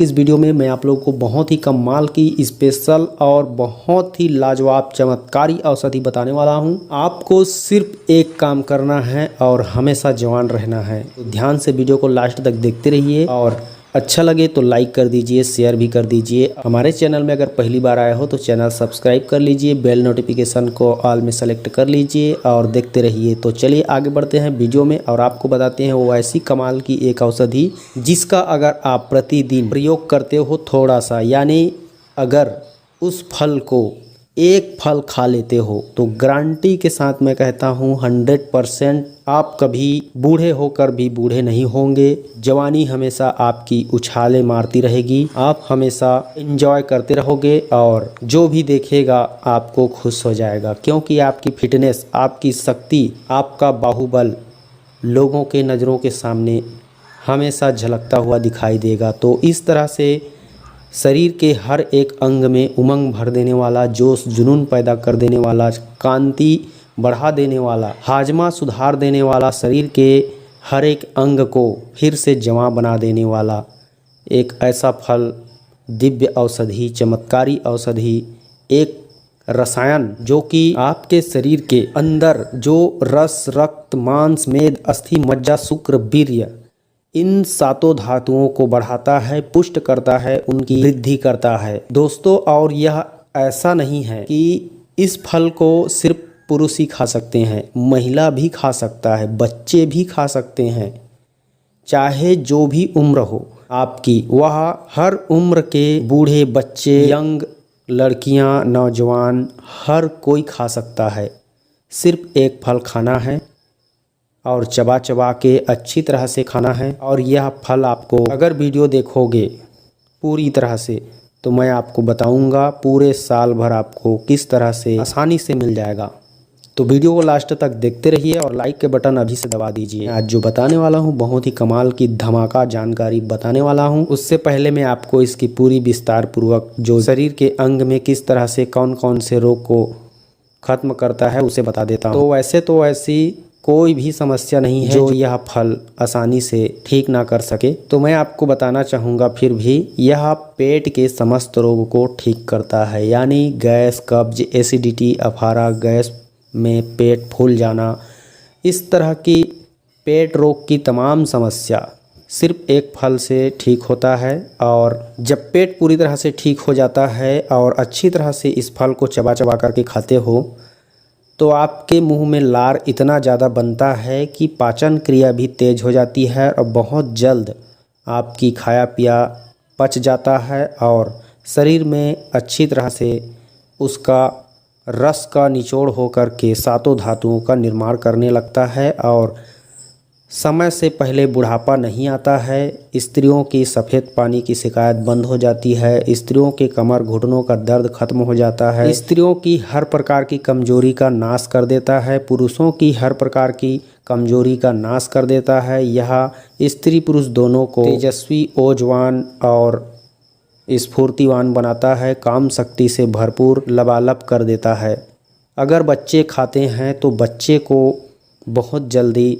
इस वीडियो में मैं आप लोगों को बहुत ही कमाल की स्पेशल और बहुत ही लाजवाब चमत्कारी औषधि बताने वाला हूं। आपको सिर्फ एक काम करना है और हमेशा जवान रहना है। तो ध्यान से वीडियो को लास्ट तक देखते रहिए और अच्छा लगे तो लाइक कर दीजिए, शेयर भी कर दीजिए। हमारे चैनल में अगर पहली बार आए हो तो चैनल सब्सक्राइब कर लीजिए, बेल नोटिफिकेशन को ऑल में सेलेक्ट कर लीजिए और देखते रहिए। तो चलिए आगे बढ़ते हैं वीडियो में और आपको बताते हैं वो ऐसी कमाल की एक औषधि जिसका अगर आप प्रतिदिन प्रयोग करते हो थोड़ा सा, यानी अगर उस फल को एक फल खा लेते हो तो गारंटी के साथ मैं कहता हूँ 100% आप कभी बूढ़े होकर भी बूढ़े नहीं होंगे। जवानी हमेशा आपकी उछाले मारती रहेगी, आप हमेशा एंजॉय करते रहोगे और जो भी देखेगा आपको खुश हो जाएगा, क्योंकि आपकी फिटनेस, आपकी शक्ति, आपका बाहुबल लोगों के नज़रों के सामने हमेशा झलकता हुआ दिखाई देगा। तो इस तरह से शरीर के हर एक अंग में उमंग भर देने वाला, जोश जुनून पैदा कर देने वाला, कांति बढ़ा देने वाला, हाजमा सुधार देने वाला, शरीर के हर एक अंग को फिर से जवां बना देने वाला एक ऐसा फल, दिव्य औषधि, चमत्कारी औषधि, एक रसायन जो कि आपके शरीर के अंदर जो रस, रक्त, मांस, मेद, अस्थि, मज्जा, शुक्र, वीर्य, इन सातों धातुओं को बढ़ाता है, पुष्ट करता है, उनकी वृद्धि करता है दोस्तों। और यह ऐसा नहीं है कि इस फल को सिर्फ पुरुष ही खा सकते हैं, महिला भी खा सकता है, बच्चे भी खा सकते हैं, चाहे जो भी उम्र हो आपकी, वह हर उम्र के बूढ़े, बच्चे, यंग, लड़कियां, नौजवान, हर कोई खा सकता है। सिर्फ एक फल खाना है और चबा चबा के अच्छी तरह से खाना है। और यह फल आपको अगर वीडियो देखोगे पूरी तरह से तो मैं आपको बताऊंगा पूरे साल भर आपको किस तरह से आसानी से मिल जाएगा। तो वीडियो को लास्ट तक देखते रहिए और लाइक के बटन अभी से दबा दीजिए। आज जो बताने वाला हूँ बहुत ही कमाल की धमाका जानकारी बताने वाला हूँ। उससे पहले मैं आपको इसकी पूरी विस्तार पूर्वक जो शरीर के अंग में किस तरह से कौन कौन से रोग को खत्म करता है उसे बता देता हूँ। तो वैसे तो ऐसी कोई भी समस्या नहीं है जो यह फल आसानी से ठीक ना कर सके। तो मैं आपको बताना चाहूँगा फिर भी, यह पेट के समस्त रोग को ठीक करता है, यानी गैस, कब्ज, एसिडिटी, अफारा, गैस में पेट फूल जाना, इस तरह की पेट रोग की तमाम समस्या सिर्फ एक फल से ठीक होता है। और जब पेट पूरी तरह से ठीक हो जाता है और अच्छी तरह से इस फल को चबा चबा करके खाते हो तो आपके मुंह में लार इतना ज़्यादा बनता है कि पाचन क्रिया भी तेज हो जाती है और बहुत जल्द आपकी खाया पिया पच जाता है और शरीर में अच्छी तरह से उसका रस का निचोड़ होकर के सातों धातुओं का निर्माण करने लगता है और समय से पहले बुढ़ापा नहीं आता है। स्त्रियों की सफ़ेद पानी की शिकायत बंद हो जाती है, स्त्रियों के कमर घुटनों का दर्द खत्म हो जाता है, स्त्रियों की हर प्रकार की कमजोरी का नाश कर देता है, पुरुषों की हर प्रकार की कमजोरी का नाश कर देता है। यह स्त्री पुरुष दोनों को तेजस्वी, ओजवान और स्फूर्तिवान बनाता है, काम शक्ति से भरपूर लबालब कर देता है। अगर बच्चे खाते हैं तो बच्चे को बहुत जल्दी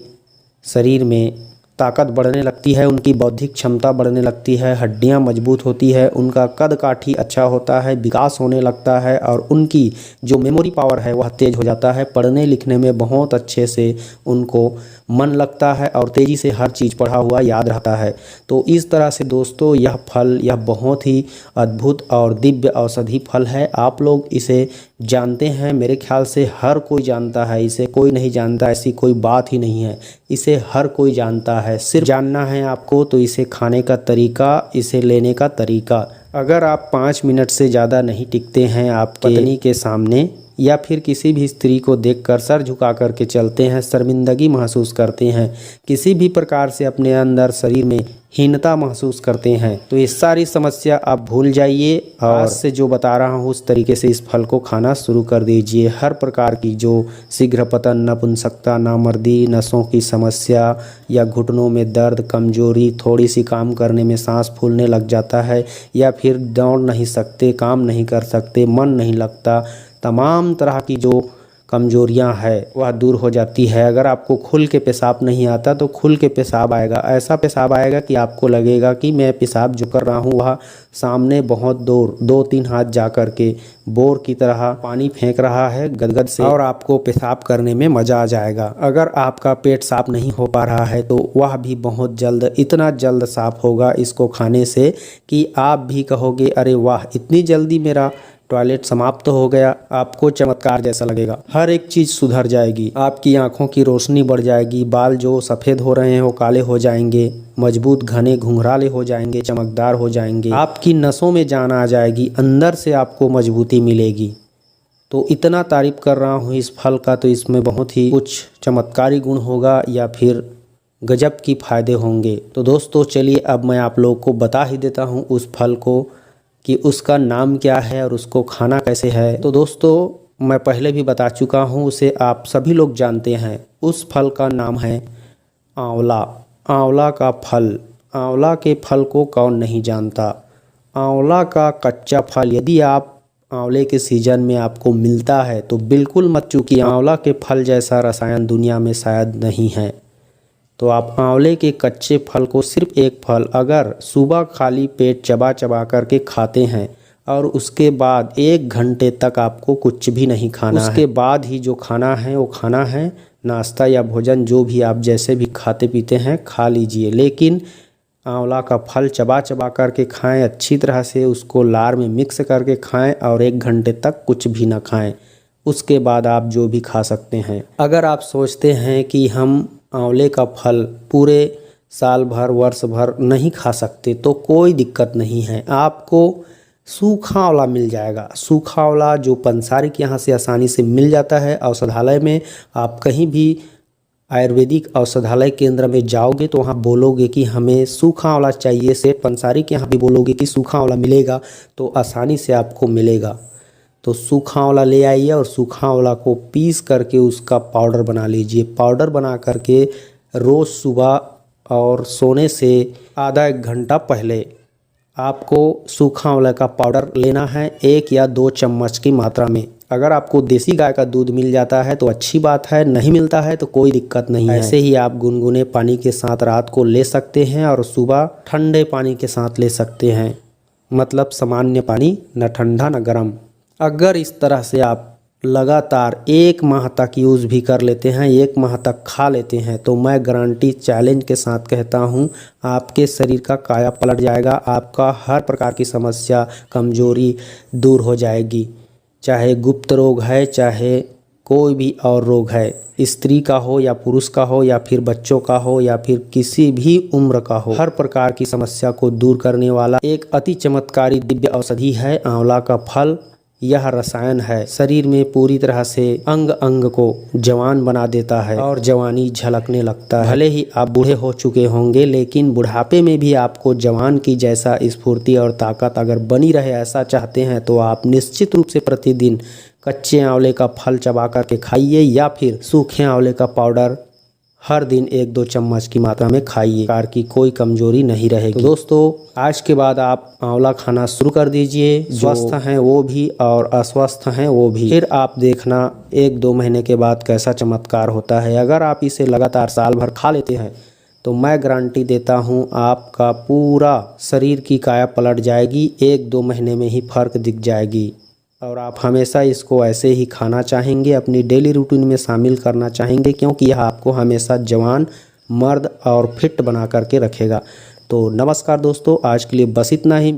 शरीर में ताकत बढ़ने लगती है, उनकी बौद्धिक क्षमता बढ़ने लगती है, हड्डियां मजबूत होती है, उनका कद काठी अच्छा होता है, विकास होने लगता है और उनकी जो मेमोरी पावर है वह तेज हो जाता है। पढ़ने लिखने में बहुत अच्छे से उनको मन लगता है और तेज़ी से हर चीज़ पढ़ा हुआ याद रहता है। तो इस तरह से दोस्तों यह फल, यह बहुत ही अद्भुत और दिव्य औषधि फल है। आप लोग इसे जानते हैं, मेरे ख्याल से हर कोई जानता है इसे, कोई नहीं जानता ऐसी कोई बात ही नहीं है, इसे हर कोई जानता है। सिर्फ जानना है आपको तो इसे खाने का तरीका, इसे लेने का तरीका। अगर आप 5 मिनट से ज़्यादा नहीं टिकते हैं आप पत्नी के सामने या फिर किसी भी स्त्री को देखकर सर झुका करके चलते हैं, शर्मिंदगी महसूस करते हैं, किसी भी प्रकार से अपने अंदर शरीर में हीनता महसूस करते हैं, तो ये सारी समस्या आप भूल जाइए और आज से जो बता रहा हूँ उस तरीके से इस फल को खाना शुरू कर दीजिए। हर प्रकार की जो शीघ्र पतन, नपुंसकता, नामर्दी, नसों की समस्या या घुटनों में दर्द, कमजोरी, थोड़ी सी काम करने में सांस फूलने लग जाता है या फिर दौड़ नहीं सकते, काम नहीं कर सकते, मन नहीं लगता, तमाम तरह की जो कमजोरियां है वह दूर हो जाती है। अगर आपको खुल के पेशाब नहीं आता तो खुल के पेशाब आएगा, ऐसा पेशाब आएगा कि आपको लगेगा कि मैं पेशाब जो कर रहा हूँ वह सामने बहुत दूर 2-3 हाथ जा कर के बोर की तरह पानी फेंक रहा है गदगद से, और आपको पेशाब करने में मज़ा आ जाएगा। अगर आपका पेट साफ नहीं हो पा रहा है तो वह भी बहुत जल्द, इतना जल्द साफ होगा इसको खाने से कि आप भी कहोगे अरे वाह, इतनी जल्दी मेरा टॉयलेट समाप्त हो गया। आपको चमत्कार जैसा लगेगा, हर एक चीज़ सुधर जाएगी, आपकी आंखों की रोशनी बढ़ जाएगी, बाल जो सफ़ेद हो रहे हैं वो काले हो जाएंगे, मजबूत घने घुंघराले हो जाएंगे, चमकदार हो जाएंगे, आपकी नसों में जान आ जाएगी, अंदर से आपको मजबूती मिलेगी। तो इतना तारीफ कर रहा हूँ इस फल का, तो इसमें बहुत ही कुछ चमत्कारी गुण होगा या फिर गजब की फ़ायदे होंगे। तो दोस्तों चलिए अब मैं आप लोगों को बता ही देता हूँ उस फल को कि उसका नाम क्या है और उसको खाना कैसे है। तो दोस्तों मैं पहले भी बता चुका हूँ, उसे आप सभी लोग जानते हैं। उस फल का नाम है आंवला। आंवला का फल, आंवला के फल को कौन नहीं जानता। आंवला का कच्चा फल यदि आप आंवले के सीजन में आपको मिलता है तो बिल्कुल मत चूकिए, आंवला के फल जैसा रसायन दुनिया में शायद नहीं है। तो आप आंवले के कच्चे फल को, सिर्फ एक फल अगर सुबह खाली पेट चबा चबा करके खाते हैं और उसके बाद 1 घंटे तक आपको कुछ भी नहीं खाना है, उसके बाद ही जो खाना है वो खाना है नाश्ता या भोजन, जो भी आप जैसे भी खाते पीते हैं खा लीजिए, लेकिन आंवला का फल चबा चबा करके खाएं, अच्छी तरह से उसको लार में मिक्स करके खाएं और 1 घंटे तक कुछ भी ना खाएं। उसके बाद आप जो भी खा सकते हैं। अगर आप सोचते हैं कि हम आंवले का फल पूरे साल भर वर्ष भर नहीं खा सकते तो कोई दिक्कत नहीं है, आपको सूखा आंवला मिल जाएगा। सूखा आंवला जो पंसारी के यहाँ से आसानी से मिल जाता है। औषधालय में आप कहीं भी आयुर्वेदिक औषधालय केंद्र में जाओगे तो वहाँ बोलोगे कि हमें सूखा आंवला चाहिए, सेठ पंसारी के यहाँ भी बोलोगे कि सूखा आंवला मिलेगा, तो आसानी से आपको मिलेगा। तो सूखा आंवला ले आइए और सूखा आंवला को पीस करके उसका पाउडर बना लीजिए। पाउडर बना करके रोज़ सुबह और सोने से आधा 1 घंटा पहले आपको सूखा आंवला का पाउडर लेना है, 1 या 2 चम्मच की मात्रा में। अगर आपको देसी गाय का दूध मिल जाता है तो अच्छी बात है, नहीं मिलता है तो कोई दिक्कत नहीं है। ऐसे ही आप गुनगुने पानी के साथ रात को ले सकते हैं और सुबह ठंडे पानी के साथ ले सकते हैं, मतलब सामान्य पानी, न ठंडा न गर्म। अगर इस तरह से आप लगातार 1 माह तक यूज़ भी कर लेते हैं, 1 माह तक खा लेते हैं, तो मैं गारंटी चैलेंज के साथ कहता हूं आपके शरीर का काया पलट जाएगा। आपका हर प्रकार की समस्या, कमजोरी दूर हो जाएगी। चाहे गुप्त रोग है, चाहे कोई भी और रोग है, स्त्री का हो या पुरुष का हो या फिर बच्चों का हो या फिर किसी भी उम्र का हो, हर प्रकार की समस्या को दूर करने वाला एक अति चमत्कारी दिव्य औषधि है आंवला का फल। यह रसायन है, शरीर में पूरी तरह से अंग अंग को जवान बना देता है और जवानी झलकने लगता है। भले ही आप बूढ़े हो चुके होंगे, लेकिन बुढ़ापे में भी आपको जवान की जैसा स्फूर्ति और ताकत अगर बनी रहे, ऐसा चाहते हैं तो आप निश्चित रूप से प्रतिदिन कच्चे आंवले का फल चबा करके खाइए या फिर सूखे आंवले का पाउडर हर दिन 1-2 चम्मच की मात्रा में खाइए। कार की कोई कमजोरी नहीं रहेगी। तो दोस्तों आज के बाद आप आंवला खाना शुरू कर दीजिए, स्वस्थ हैं वो भी और अस्वस्थ हैं वो भी। फिर आप देखना 1-2 महीने के बाद कैसा चमत्कार होता है। अगर आप इसे लगातार साल भर खा लेते हैं तो मैं गारंटी देता हूँ आपका पूरा शरीर की काया पलट जाएगी, 1-2 महीने में ही फर्क दिख जाएगी और आप हमेशा इसको ऐसे ही खाना चाहेंगे, अपनी डेली रूटीन में शामिल करना चाहेंगे, क्योंकि यह आपको हमेशा जवान, मर्द और फिट बना करके रखेगा। तो नमस्कार दोस्तों, आज के लिए बस इतना ही।